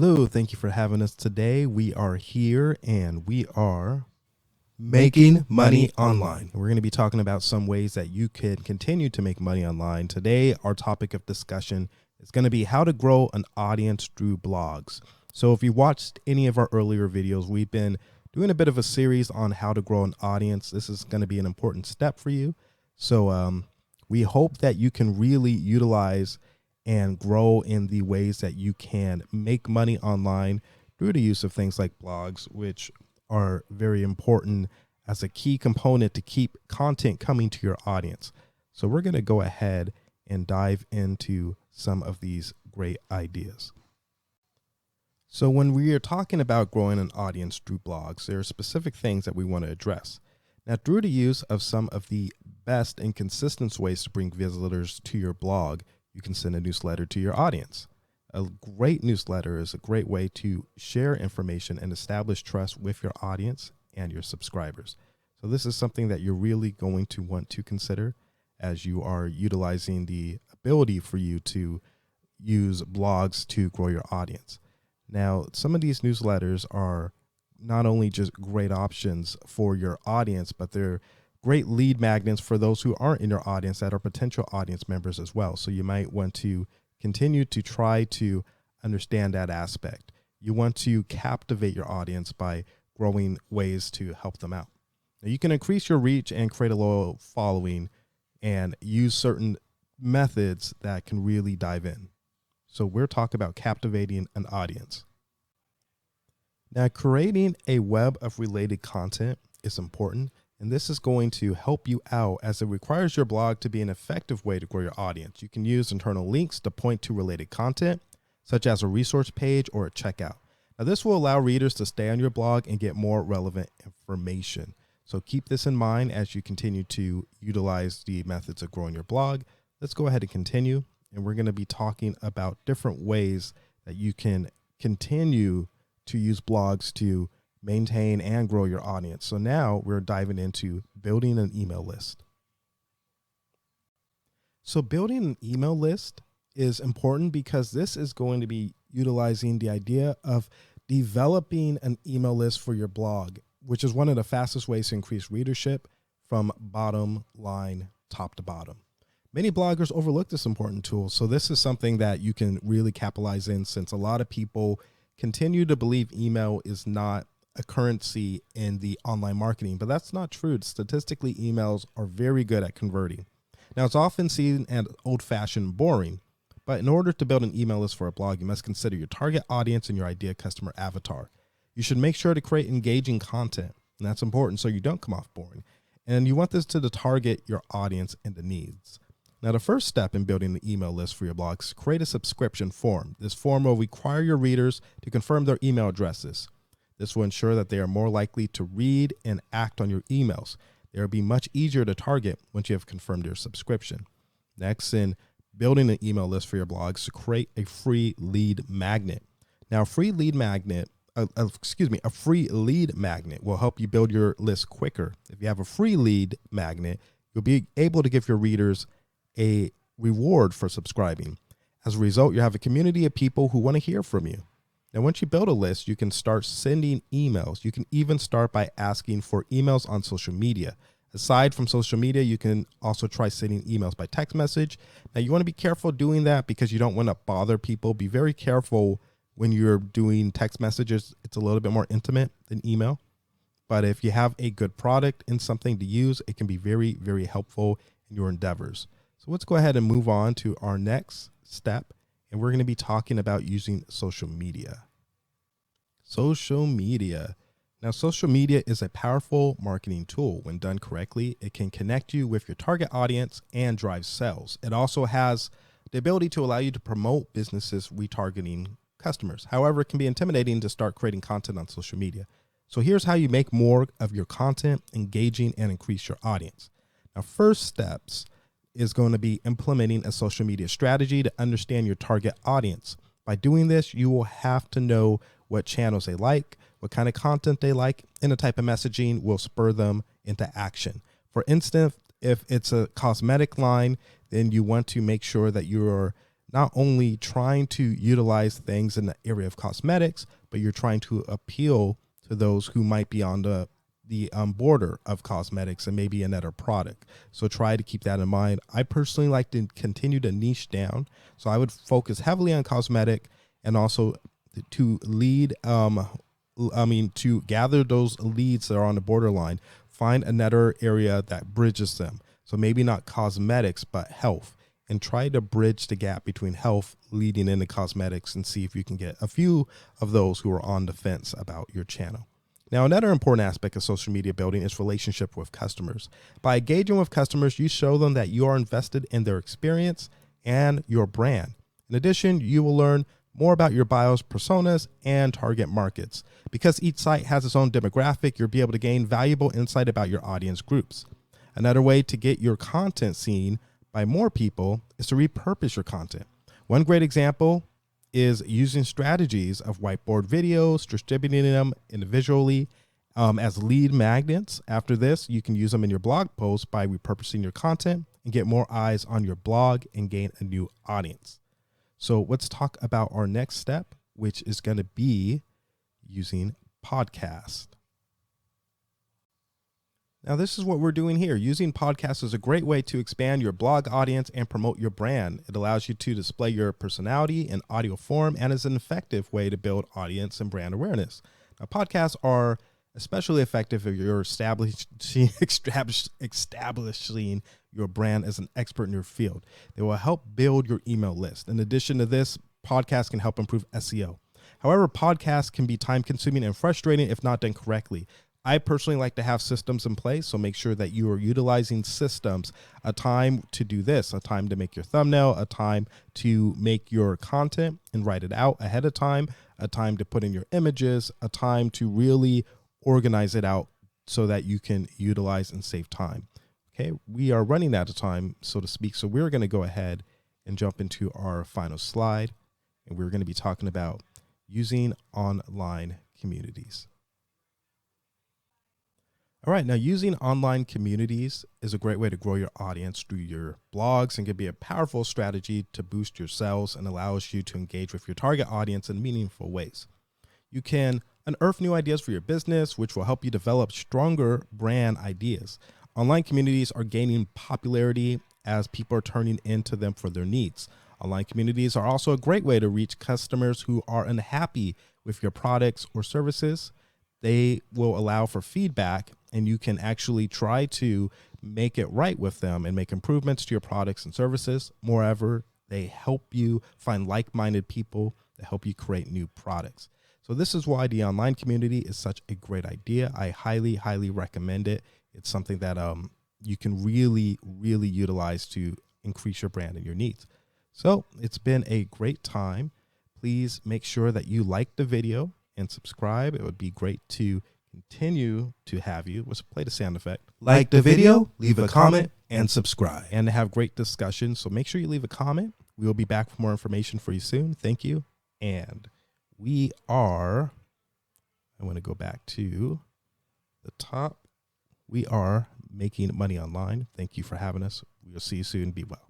Hello, thank you for having us today. We are here and we are making money online. We're going to be talking about some ways that you can continue to make money online. Today, our topic of discussion is going to be how to grow an audience through blogs. So if you watched any of our earlier videos, we've been doing a bit of a series on how to grow an audience. This is going to be an important step for you. So we hope that you can really utilize and grow in the ways that you can make money online through the use of things like blogs, which are very important as a key component to keep content coming to your audience. So we're going to go ahead and dive into some of these great ideas. So when we are talking about growing an audience through blogs, there are specific things that we want to address. Now, through the use of some of the best and consistent ways to bring visitors to your blog, you can send a newsletter to your audience. A great newsletter is a great way to share information and establish trust with your audience and your subscribers. So this is something that you're really going to want to consider as you are utilizing the ability for you to use blogs to grow your audience. Now, some of these newsletters are not only just great options for your audience, but they're great lead magnets for those who aren't in your audience that are potential audience members as well. So you might want to continue to try to understand that aspect. You want to captivate your audience by growing ways to help them out. Now, you can increase your reach and create a loyal following and use certain methods that can really dive in. So we're talking about captivating an audience. Now, creating a web of related content is important, and this is going to help you out as it requires your blog to be an effective way to grow your audience. You can use internal links to point to related content, such as a resource page or a checkout. Now, this will allow readers to stay on your blog and get more relevant information. So keep this in mind as you continue to utilize the methods of growing your blog. Let's go ahead and continue, and we're going to be talking about different ways that you can continue to use blogs to maintain and grow your audience. So now we're diving into building an email list. So building an email list is important because this is going to be utilizing the idea of developing an email list for your blog, which is one of the fastest ways to increase readership from bottom line, top to bottom. Many bloggers overlook this important tool. So this is something that you can really capitalize in, since a lot of people continue to believe email is not a currency in the online marketing, but that's not true. Statistically, emails are very good at converting. Now, it's often seen as old-fashioned boring, but in order to build an email list for a blog, you must consider your target audience and your ideal customer avatar. You should make sure to create engaging content, and that's important so you don't come off boring. And you want this to target your audience and the needs. Now, the first step in building an email list for your blog is create a subscription form. This form will require your readers to confirm their email addresses. This will ensure that they are more likely to read and act on your emails. They will be much easier to target once you have confirmed your subscription. Next, in building an email list for your blogs, to create a free lead magnet. Now, a free lead magnet will help you build your list quicker. If you have a free lead magnet, you'll be able to give your readers a reward for subscribing. As a result, you have a community of people who want to hear from you. Now, once you build a list, you can start sending emails. You can even start by asking for emails on social media. Aside from social media, you can also try sending emails by text message. Now, you want to be careful doing that because you don't want to bother people. Be very careful when you're doing text messages. It's a little bit more intimate than email. But if you have a good product and something to use, it can be very, very helpful in your endeavors. So let's go ahead and move on to our next step. And we're going to be talking about using social media. Social media. Now, social media is a powerful marketing tool. When done correctly, it can connect you with your target audience and drive sales. It also has the ability to allow you to promote businesses retargeting customers. However, it can be intimidating to start creating content on social media. So here's how you make more of your content engaging and increase your audience. Now, first steps is going to be implementing a social media strategy to understand your target audience. By doing this, you will have to know what channels they like, what kind of content they like, and the type of messaging will spur them into action. For instance, if it's a cosmetic line, then you want to make sure that you're not only trying to utilize things in the area of cosmetics, but you're trying to appeal to those who might be on the border of cosmetics and maybe another product. So try to keep that in mind. I personally like to continue to niche down. So I would focus heavily on cosmetic and also to lead, to gather those leads that are on the borderline, find another area that bridges them. So maybe not cosmetics, but health, and try to bridge the gap between health leading into cosmetics and see if you can get a few of those who are on the fence about your channel. Now, another important aspect of social media building is relationship with customers. By engaging with customers, you show them that you are invested in their experience and your brand. In addition, you will learn more about your buyers' personas and target markets. Because each site has its own demographic, you'll be able to gain valuable insight about your audience groups. Another way to get your content seen by more people is to repurpose your content. One great example is using strategies of whiteboard videos, distributing them individually as lead magnets. After this, you can use them in your blog posts by repurposing your content and get more eyes on your blog and gain a new audience. So let's talk about our next step, which is going to be using podcast. Now, this is what we're doing here. Using podcasts is a great way to expand your blog audience and promote your brand. It allows you to display your personality in audio form and is an effective way to build audience and brand awareness. Now, podcasts are especially effective if you're establishing your brand as an expert in your field. They will help build your email list. In addition to this, podcasts can help improve SEO. However, podcasts can be time-consuming and frustrating if not done correctly. I personally like to have systems in place, so make sure that you are utilizing systems, a time to do this, a time to make your thumbnail, a time to make your content and write it out ahead of time, a time to put in your images, a time to really organize it out so that you can utilize and save time. Okay, we are running out of time, so to speak, so we're going to go ahead and jump into our final slide, and we're going to be talking about using online communities. All right, now using online communities is a great way to grow your audience through your blogs and can be a powerful strategy to boost your sales and allows you to engage with your target audience in meaningful ways. You can unearth new ideas for your business, which will help you develop stronger brand ideas. Online communities are gaining popularity as people are turning into them for their needs. Online communities are also a great way to reach customers who are unhappy with your products or services. They will allow for feedback, and you can actually try to make it right with them and make improvements to your products and services. Moreover, they help you find like-minded people that help you create new products. So this is why the online community is such a great idea. I highly, highly recommend it. It's something that you can really, really utilize to increase your brand and your needs. So it's been a great time. Please make sure that you like the video and subscribe. It would be great to continue to have you. Let's play the sound effect. Like the video, leave a comment, and subscribe. And have great discussion. So make sure you leave a comment. We will be back for more information for you soon. Thank you. And I want to go back to the top. We are making money online. Thank you for having us. We'll see you soon. Be well.